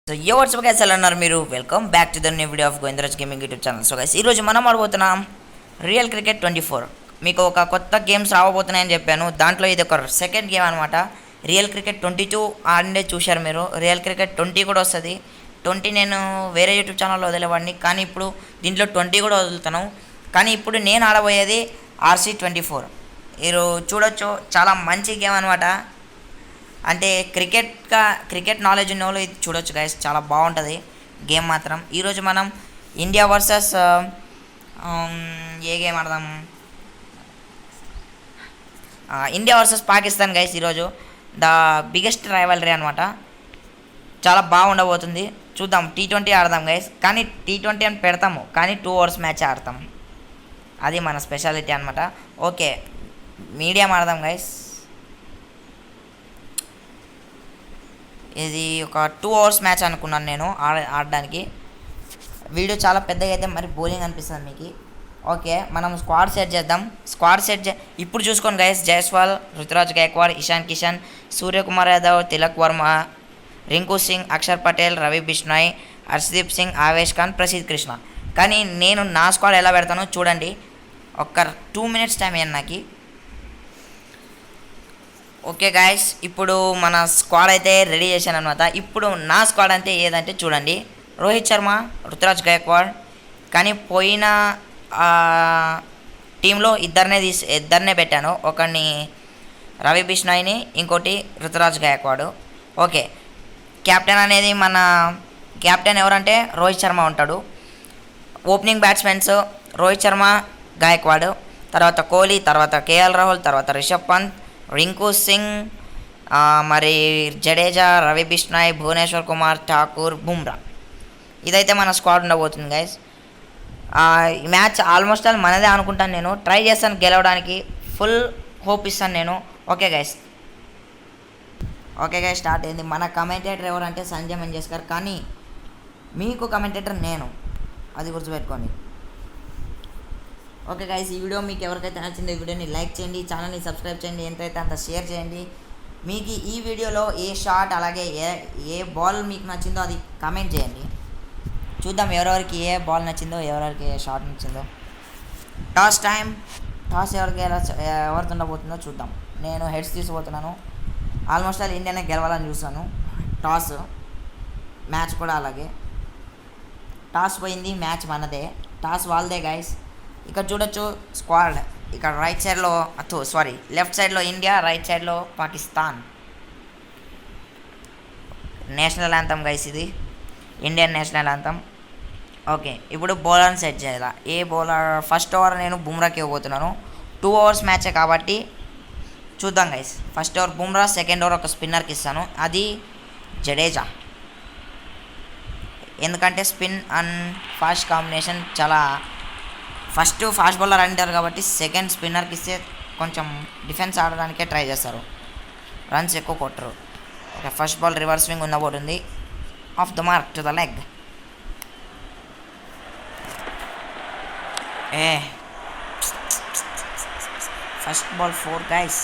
So what's up guys, ఎలా ఉన్నారు మీరు? Welcome back to the new video of Govindaraj gaming YouTube channel. So guys, ఈరోజు మనం ఆడబోతున్నాం real cricket 24. మీకు ఒక కొత్త గేమ్స్ రావబోతున్నాయని చెప్పాను. దాంట్లో ఇది ఒక సెకండ్ గేమ్ అనమాట. రియల్ క్రికెట్ 22 ఆడిండే చూశారు మీరు. రియల్ క్రికెట్ 20 కూడా వస్తుంది. 20 నేను వేరే యూట్యూబ్ ఛానల్లో వదిలేవాడిని, కానీ ఇప్పుడు దీంట్లో 20 కూడా వదులుతాను. కానీ ఇప్పుడు నేను ఆడబోయేది RC24. మీరు చూడొచ్చు, చాలా మంచి గేమ్ అనమాట. అంటే క్రికెట్ నాలెడ్జ్ ఉన్న వాళ్ళు ఇది చూడొచ్చు గైస్, చాలా బాగుంటుంది గేమ్ మాత్రం. ఈరోజు మనం ఇండియా వర్సెస్ ఏ గేమ్ ఆడదాం? India versus Pakistan guys. ఈరోజు ద బిగ్గెస్ట్ రైవలరీ అనమాట. చాలా బాగుండబోతుంది. చూద్దాం. T20 ఆడదాం గైస్, కానీ T20 అని పెడతాము, కానీ 2 అవర్స్ మ్యాచ్ ఆడతాం. అది మన స్పెషాలిటీ అనమాట. ఓకే, మీడియం ఆడదాం గైస్. ఇది ఒక 2 అవర్స్ మ్యాచ్ అనుకున్నాను నేను ఆడడానికి. వీడియో చాలా పెద్దగా అయితే మరి బోరింగ్ అనిపిస్తుంది మీకు. ఓకే, మనం స్క్వాడ్ సెట్ చేద్దాం. ఇప్పుడు చూసుకోండి గైస్. జైస్వాల్, రుతురాజ్ గైక్వాడ్, ఇషాన్ కిషన్, సూర్యకుమార్ యాదవ్, తిలక్ వర్మ, రింకు సింగ్, అక్షర్ పటేల్, రవి బిష్నాయ్, హర్షదీప్ సింగ్, ఆవేష్ ఖాన్, ప్రసిద్ కృష్ణ. కానీ నేను నా స్క్వాడ్ ఎలా పెడతానో చూడండి. ఒక 2 మినిట్స్ టైం అయ్యాను నాకు. ఓకే గాయస్, ఇప్పుడు మన స్క్వాడ్ అయితే రెడీ చేశాను అనమాట. ఇప్పుడు నా స్క్వాడ్ అంటే ఏదంటే చూడండి. రోహిత్ శర్మ, రుతురాజ్ గైక్వాడ్. కానీ పోయిన టీంలో ఇద్దరినే పెట్టాను. ఒకరిని రవి బిష్నాయ్ని, ఇంకోటి రుతురాజ్ గైక్వాడ్. ఓకే, కెప్టెన్ అనేది మన కెప్టెన్ ఎవరంటే రోహిత్ శర్మ ఉంటాడు. ఓపెనింగ్ బ్యాట్స్మెన్స్ రోహిత్ శర్మ, గైక్వాడ్, తర్వాత కోహ్లీ, తర్వాత కేఎల్ రాహుల్, తర్వాత రిషబ్ పంత్, రింకు సింగ్, మరి జడేజా, రవి బిష్నాయ్, భువనేశ్వర్ కుమార్, ఠాకూర్, బుమ్రా. ఇదైతే మన స్క్వాడ్ ఉండబోతుంది గైస్. ఈ మ్యాచ్ ఆల్మోస్ట్ ఆల్ మనదే అనుకుంటాను. నేను ట్రై చేస్తాను గెలవడానికి, ఫుల్ హోప్ ఇస్తాను నేను. ఓకే గైస్, స్టార్ట్ అయింది. మన కమెంటేటర్ ఎవరంటే సంజయ్ మంజేష్కర్, కానీ మీకు కమెంటేటర్ నేను, అది గుర్తుపెట్టుకోండి. ఓకే గైస్, ఈ వీడియో మీకు ఎవరికైతే నచ్చిందో ఈ వీడియోని లైక్ చేయండి, ఛానల్ని సబ్స్క్రైబ్ చేయండి, ఎంతైతే అంత షేర్ చేయండి. మీకు ఈ వీడియోలో ఏ షాట్ అలాగే ఏ బాల్ మీకు నచ్చిందో అది కామెంట్ చేయండి. చూద్దాం ఎవరెవరికి ఏ బాల్ నచ్చిందో, ఎవరెవరికి ఏ షాట్ నచ్చిందో. టాస్ ఎవరితో ఉండబోతుందో చూద్దాం. నేను హెడ్స్ తీసుకుపోతున్నాను. ఆల్మోస్ట్ ఆల్ ఇండియానే గెలవాలని చూస్తాను. మ్యాచ్ కూడా అలాగే. టాస్ పోయింది, మ్యాచ్ మనదే. టాస్ వాళ్ళదే గైస్. ఇక్కడ చూడొచ్చు స్క్వాడ్. ఇక్కడ లెఫ్ట్ సైడ్లో ఇండియా, రైట్ సైడ్లో పాకిస్తాన్. నేషనల్ యాంథమ్ గైస్, ఇది ఇండియన్ నేషనల్ యాంథమ్. ఓకే, ఇప్పుడు బౌలర్ని సెట్ చేయాలి. A bowler? ఫస్ట్ ఓవర్ నేను బుమ్రాకి ఇవ్వబోతున్నాను. 2 అవర్స్ మ్యాచే కాబట్టి చూద్దాం guys. First over Bumrah, second over ఒక స్పిన్నర్కి ఇస్తాను, అది జడేజా. ఎందుకంటే స్పిన్ అండ్ ఫాస్ట్ కాంబినేషన్ చాలా. ఫస్ట్ ఫాస్ట్ బౌలర్ అంటారు కాబట్టి సెకండ్ స్పిన్నర్కి ఇస్తే కొంచెం డిఫెన్స్ ఆడడానికే ట్రై చేస్తారు, రన్స్ ఎక్కువ కొట్టరు. Okay, first ball reverse swing ఉండబోతుంది. Off the mark to the leg. First ball 4 guys.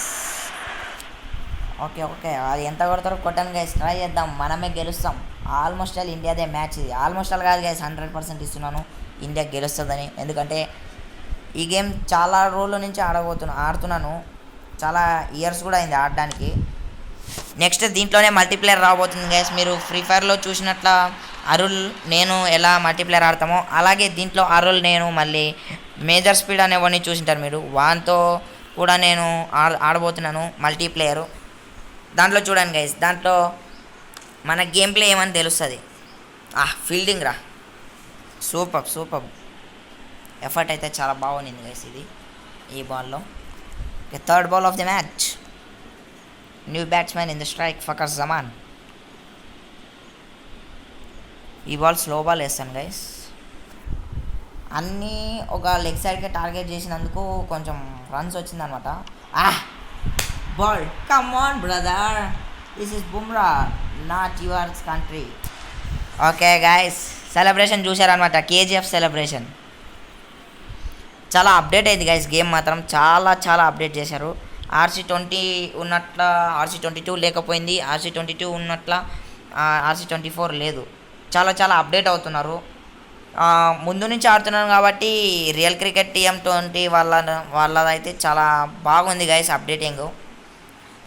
Okay, అది ఎంత కొడతారో కొట్టాను గైస్, ట్రై చేద్దాం, మనమే గెలుస్తాం. ఆల్మోస్ట్ ఆల్ ఇండియాదే మ్యాచ్ ఇది. ఆల్మోస్ట్ ఆల్ కాదు గైస్, 100% ఇస్తున్నాను ఇండియా గెలుస్తుందని. ఎందుకంటే ఈ గేమ్ చాలా రోజుల నుంచి ఆడుతున్నాను. చాలా ఇయర్స్ కూడా అయింది ఆడడానికి. నెక్స్ట్ దీంట్లోనే మల్టీప్లేయర్ రాబోతుంది గైస్. మీరు ఫ్రీ ఫైర్లో చూసినట్ల అరుల్ నేను ఎలా మల్టీప్లేయర్ ఆడతామో అలాగే దీంట్లో అరుల్ నేను మళ్ళీ మేజర్ స్పీడ్ అనేవన్నీ చూసింటారు మీరు. వాన్తో కూడా నేను ఆడబోతున్నాను మల్టీప్లేయరు. దాంట్లో చూడండి గైస్, దాంట్లో మన గేమ్ ప్లే ఏమని తెలుస్తుంది. ఫీల్డింగ్ రా, సూపర్ ఎఫర్ట్ అయితే చాలా బాగుంది గైస్ ఇది ఈ బాల్లో. Third ball off the match. New batsmen in the strike, Fakhar Zaman. ఈ బాల్ స్లో బాల్ వేస్తాను గైస్. అన్నీ ఒక లెగ్ సైడ్కే టార్గెట్ చేసినందుకు కొంచెం రన్స్ వచ్చిందనమాట. Ball, come on brother, this is Bumrah, not yours country. Okay guys, celebration చూశారనమాట, KGF సెలబ్రేషన్. చాలా అప్డేట్ అయింది గైస్ గేమ్ మాత్రం, చాలా అప్డేట్ చేశారు. RC20 ఉన్నట్ల RC22 లేకపోయింది, RC22 ఉన్నట్ల RC24 లేదు. చాలా చాలా అప్డేట్ అవుతున్నారు. ముందు నుంచి ఆడుతున్నాను కాబట్టి రియల్ క్రికెట్ TM20 వాళ్ళదైతే చాలా బాగుంది గైస్ అప్డేటింగ్.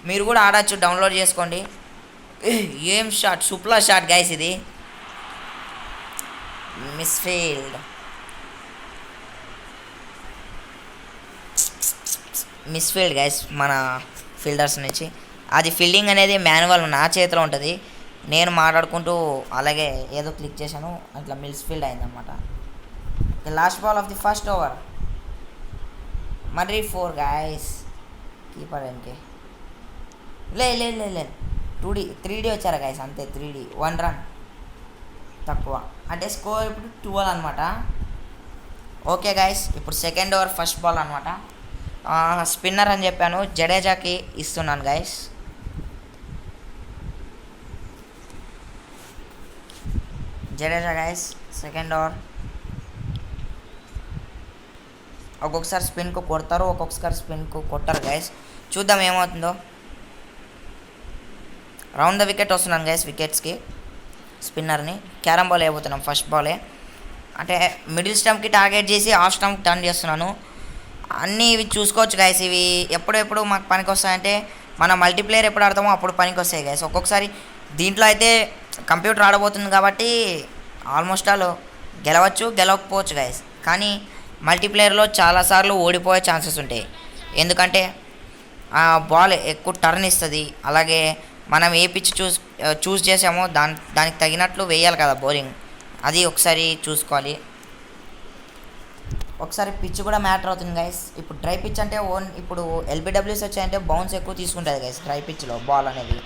మీరు కూడా ఆడచ్చు, డౌన్లోడ్ చేసుకోండి. ఏం షాట్, సూపర్ షాట్ గైస్. ఇది మిస్ఫీల్డ్ గైస్ మన ఫీల్డర్స్ నుంచి. అది ఫీల్డింగ్ అనేది మాన్యువల్ నా చేతిలో ఉంటుంది. నేను మాట్లాడుకుంటూ అలాగే ఏదో క్లిక్ చేశాను, అట్లా మిస్ఫీల్డ్ అయిందన్నమాట. Last ball off the first over. మరి 4 గైస్. కీపర్ వెనకే లేదు 2D 3D వచ్చారా గైస్, అంతే. 3D 1 రన్ తక్కువ, అంటే స్కోర్ ఇప్పుడు 12 అనమాట. ఓకే గైస్, ఇప్పుడు సెకండ్ ఓవర్ ఫస్ట్ బాల్ అనమాట. స్పిన్నర్ అని చెప్పాను, జడేజాకి ఇస్తున్నాను guys. Jadeja guys second over. ఒక్కొక్కసారి స్పిన్కు కొడతారు, ఒక్కొక్కసారి స్పిన్కు కొట్టరు గైస్. చూద్దాం ఏమవుతుందో. రౌండ్ ద వికెట్ వస్తున్నాను గైస్. వికెట్స్కి స్పిన్నర్ని క్యారమ్ బాల్ అయిపోతున్నాం. ఫస్ట్ బాలే అంటే మిడిల్ స్టంప్కి టార్గెట్ చేసి ఆఫ్ స్టంప్ టర్న్ చేస్తున్నాను. అన్నీ ఇవి చూసుకోవచ్చు గైస్. ఇవి ఎప్పుడెప్పుడు మాకు పనికి వస్తాయంటే మన మల్టీప్లేయర్ ఎప్పుడు ఆడతామో అప్పుడు పనికి వస్తాయి గైస్. ఒక్కొక్కసారి దీంట్లో అయితే కంప్యూటర్ ఆడబోతుంది కాబట్టి ఆల్మోస్ట్ ఆల్ గెలవచ్చు, గెలవకపోవచ్చు గైస్. కానీ మల్టీప్లేయర్లో చాలాసార్లు ఓడిపోయే ఛాన్సెస్ ఉంటాయి. ఎందుకంటే ఆ బాల్ ఎక్కువ టర్న్ ఇస్తుంది. అలాగే మనం ఏ పిచ్ చూస్ చేసామో దానికి తగినట్లు వేయాలి కదా బౌలింగ్. అది ఒకసారి చూసుకోవాలి. ఒకసారి పిచ్ కూడా మ్యాటర్ అవుతుంది గైస్. ఇప్పుడు డ్రై పిచ్ అంటే ఇప్పుడు LBWs వచ్చాయంటే బౌన్స్ ఎక్కువ తీసుకుంటుంది గైస్ డ్రై పిచ్లో బాల్ అనేది.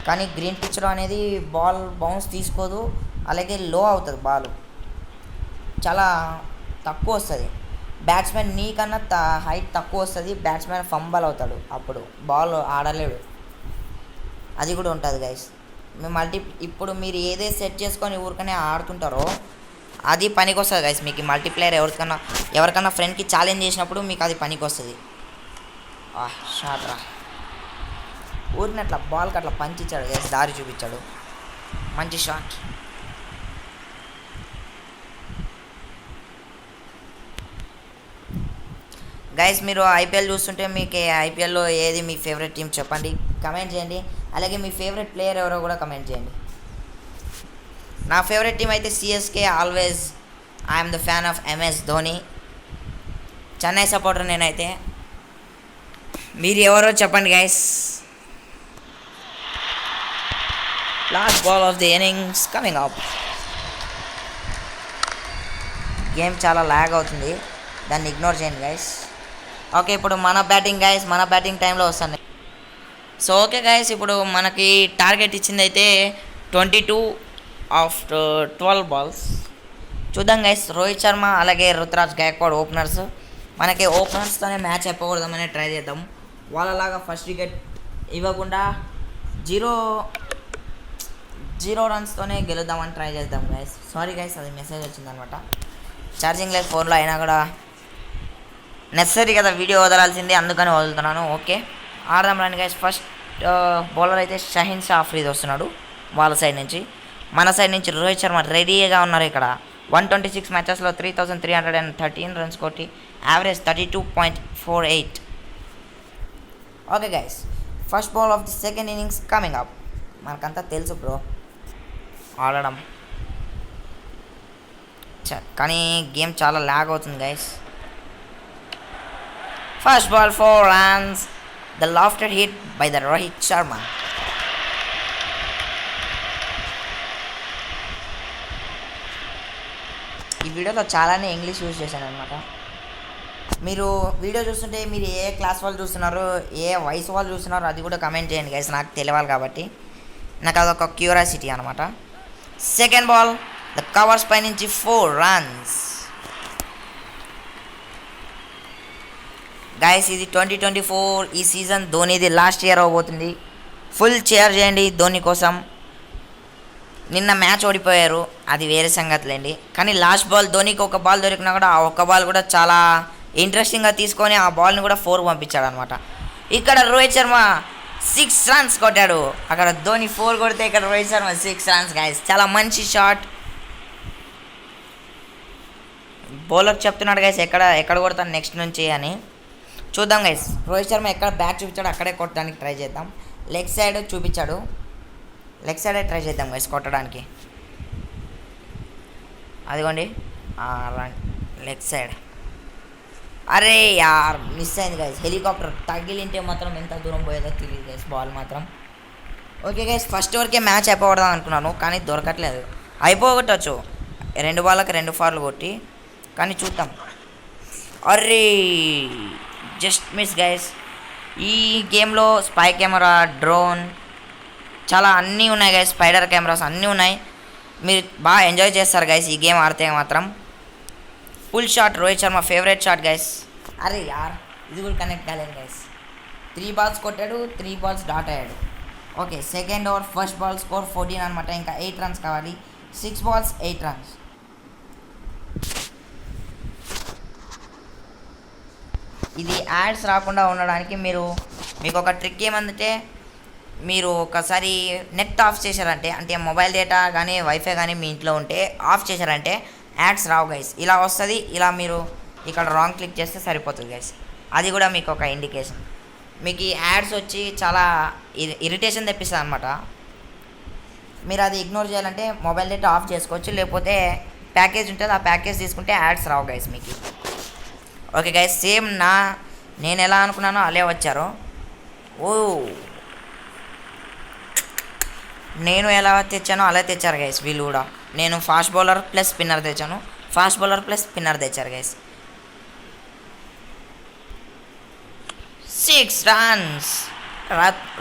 కానీ గ్రీన్ పిచ్లో అనేది బాల్ బౌన్స్ తీసుకోదు, అలాగే లో అవుతుంది బాల్, చాలా తక్కువ వస్తుంది. బ్యాట్స్మెన్ నీకన్నా హైట్ తక్కువ వస్తుంది, బ్యాట్స్మెన్ ఫంబల్ అవుతాడు, అప్పుడు బాల్ ఆడలేడు. అది కూడా ఉంటుంది గైస్. ఇప్పుడు మీరు ఏదైతే సెట్ చేసుకొని ఊరికనే ఆడుతుంటారో అది పనికి వస్తుంది గైస్. మీకు మల్టీప్లేయర్ ఎవరికన్నా ఫ్రెండ్కి ఛాలెంజ్ చేసినప్పుడు మీకు అది పనికి వస్తుంది. షాట్ రా, ఊరిని అట్లా బాల్కి అట్లా పంచిచ్చాడు గైస్, దారి చూపించాడు. మంచి షాట్. గైస్ మీరు IPL చూస్తుంటే మీకు IPLలో ఏది మీ ఫేవరెట్ టీం చెప్పండి, కమెంట్ చేయండి. అలాగే మీ ఫేవరెట్ ప్లేయర్ ఎవరో కూడా కమెంట్ చేయండి. నా ఫేవరెట్ టీం అయితే CSK. Always I'm the fan of MS Dhoni. Chennai supporter నేనైతే. మీరు ఎవరో చెప్పండి guys. Last ball off the innings coming up. Game చాలా ల్యాగ్ అవుతుంది, దాన్ని ఇగ్నోర్ చేయండి గైస్. ఓకే, ఇప్పుడు మన బ్యాటింగ్ గైస్. మన బ్యాటింగ్ టైంలో వస్తుంది. సో ఓకే గైస్, ఇప్పుడు మనకి టార్గెట్ ఇచ్చింది అయితే 22 ఆఫ్ 12 బాల్స్. చూద్దాం గైస్. రోహిత్ శర్మ అలాగే రుతురాజ్ గైక్వాడ్ ఓపెనర్స్. మనకి ఓపెనర్స్తోనే మ్యాచ్ అయిపోకూడదామని ట్రై చేద్దాం. వాళ్ళలాగా ఫస్ట్ వికెట్ ఇవ్వకుండా 0 రన్స్తోనే గెలుద్దామని ట్రై చేద్దాం గైస్. సారీ గైస్, అది మెసేజ్ వచ్చిందనమాట. ఛార్జింగ్ లేదు ఫోన్లో, అయినా కూడా నెసరీ కదా వీడియో వదలాల్సింది, అందుకని వదులుతున్నాను. ఓకే, ఆడదాం రండి గైస్. ఫస్ట్ బౌలర్ అయితే షహీన్ షా ఆఫ్రీది వస్తున్నాడు వాళ్ళ సైడ్ నుంచి. మన సైడ్ నుంచి రోహిత్ శర్మ రెడీగా ఉన్నారు. ఇక్కడ 126 మ్యాచెస్లో 3313 రన్స్ కొట్టి average 32.48. Okay guys, first ball off the second innings coming up. మనకంతా తెలుసు బ్రో ఆడడం, కానీ గేమ్ చాలా ల్యాగ్ అవుతుంది guys. First ball 4 runs. The lofted hit by the Rohit Sharma. ఈ వీడియోలో చాలానే ఇంగ్లీష్ యూజ్ చేశాను అనమాట. మీరు వీడియో చూస్తుంటే మీరు ఏ క్లాస్ వాళ్ళు చూస్తున్నారో, ఏ వయసు వాళ్ళు చూస్తున్నారో అది కూడా కమెంట్ చేయండి గైస్, నాకు తెలియాలి కాబట్టి. నాకు అదొక క్యూరియాసిటీ అనమాట. సెకండ్ బాల్ ద కవర్స్ పై నుంచి 4 runs. గైస్ ఇది 2024 ఈ సీజన్ ధోనిది లాస్ట్ ఇయర్ అవబోతుంది. ఫుల్ చేర్ చేయండి ధోని కోసం. నిన్న మ్యాచ్ ఓడిపోయారు, అది వేరే సంగతులేండి. కానీ లాస్ట్ బాల్ ధోనికి ఒక బాల్ దొరికినా కూడా ఆ ఒక్క బాల్ కూడా చాలా ఇంట్రెస్టింగ్గా తీసుకొని ఆ బాల్ని కూడా 4 పంపించాడు అనమాట. ఇక్కడ రోహిత్ శర్మ 6 రన్స్ కొట్టాడు. అక్కడ ధోని 4 కొడితే ఇక్కడ రోహిత్ శర్మ 6 రన్స్ గైస్. చాలా మంచి షాట్. బౌలర్ చెప్తున్నాడు గైస్ ఎక్కడ కొడతాను నెక్స్ట్ నుంచి అని. చూద్దాం గైస్. రోహిత్ శర్మ ఎక్కడ బ్యాట్ చూపించాడు అక్కడే కొట్టడానికి ట్రై చేద్దాం. లెగ్ సైడ్ చూపించాడు, లెగ్ సైడే ట్రై చేద్దాం గైస్ కొట్టడానికి. అదిగోండి లెగ్ సైడ్. అరే యార్ మిస్ అయింది గైస్. హెలికాప్టర్ తగిలింటే మాత్రం ఎంత దూరం పోయేదో తెలియదు గైస్ బాల్ మాత్రం. ఓకే గైస్, ఫస్ట్ ఓవర్కే మ్యాచ్ అయిపోవడదాం అనుకున్నాను కానీ దొరకట్లేదు. అయిపోగొట్టచ్చు 2 బాళ్ళకి 2 ఫార్లు కొట్టి, కానీ చూద్దాం. అరే జస్ట్ మిస్ గైస్. ఈ గేమ్లో స్పై కెమెరా, డ్రోన్ చాలా అన్నీ ఉన్నాయి గైస్. స్పైడర్ కెమెరాస్ అన్నీ ఉన్నాయి. మీరు బాగా ఎంజాయ్ చేస్తారు గైస్ ఈ గేమ్ ఆడితే మాత్రం. Full shot Rohit Sharma favourite shot guys. అరే యార్ ఇది కూడా కనెక్ట్ కాలేదు గైస్. 3 బాల్స్ కొట్టాడు, 3 బాల్స్ డాట్ అయ్యాడు. Okay, second over first ball score 14 అనమాట. ఇంకా 8 రన్స్ కావాలి. 6 balls 8 runs. ఇది యాడ్స్ రాకుండా ఉండడానికి మీకు ఒక ట్రిక్ ఏమందంటే, మీరు ఒకసారి నెట్ ఆఫ్ చేశారంటే, అంటే మొబైల్ డేటా కానీ వైఫై కానీ మీ ఇంట్లో ఉంటే ఆఫ్ చేశారంటే యాడ్స్ రావు గైస్. ఇలా వస్తుంది. ఇలా మీరు ఇక్కడ రాంగ్ క్లిక్ చేస్తే సరిపోతుంది గైస్. అది కూడా మీకు ఒక ఇండికేషన్. మీకు ఈ యాడ్స్ వచ్చి చాలా ఇరిటేషన్ తెప్పిస్తుంది అనమాట. మీరు అది ఇగ్నోర్ చేయాలంటే మొబైల్ డేటా ఆఫ్ చేసుకోవచ్చు, లేకపోతే ప్యాకేజ్ ఉంటుంది ఆ ప్యాకేజ్ తీసుకుంటే యాడ్స్ రావు గైస్ మీకు. ఓకే గైస్, సేమ్ నేను ఎలా అనుకున్నానో అలే వచ్చారు. ఓ నేను ఎలా తెచ్చానో అలా తెచ్చారు గైస్ వీళ్ళు కూడా. నేను ఫాస్ట్ బౌలర్ ప్లస్ స్పిన్నర్ తెచ్చాను, ఫాస్ట్ బౌలర్ ప్లస్ స్పిన్నర్ తెచ్చారు గైస్. 6 runs.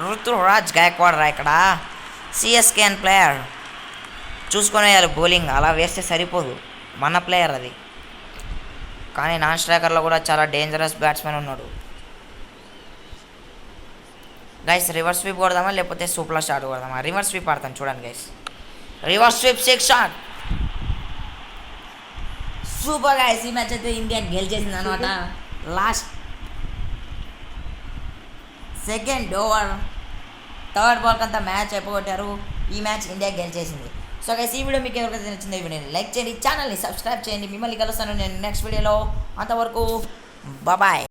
రుతురాజ్ గైక్వాడ్ రా ఇక్కడ. సిఎస్కేఎన్ ప్లేయర్ చూసుకొని వేయాలి బౌలింగ్. అలా వేస్తే సరిపోదు, మన ప్లేయర్ అది. కానీ నాన్ స్ట్రైకర్లో కూడా చాలా డేంజరస్ బ్యాట్స్మెన్ ఉన్నాడు గైస్. రివర్స్ స్వీప్ కొడదామా లేకపోతే సూపర్ షాట్ కొడదామా? రివర్స్ స్వీప్ ఆడతాను చూడండి guys. Reverse sweep 6 shot. Super guys. ఈ మ్యాచ్ అయితే ఇండియా గెలిచేసింది అనమాట. Last second over third ball కంతా మ్యాచ్ అయిపోగొట్టారు. ఈ మ్యాచ్ ఇండియా గెలిచేసింది. సో గైస్, ఈ వీడియో మీకు ఎవరికైతే నచ్చిందో ఈ వీడియోని లైక్ చేయండి, ఛానల్ని సబ్స్క్రైబ్ చేయండి. మిమ్మల్ని కలుస్తాను నేను నెక్స్ట్ వీడియోలో. అంతవరకు బాయ్.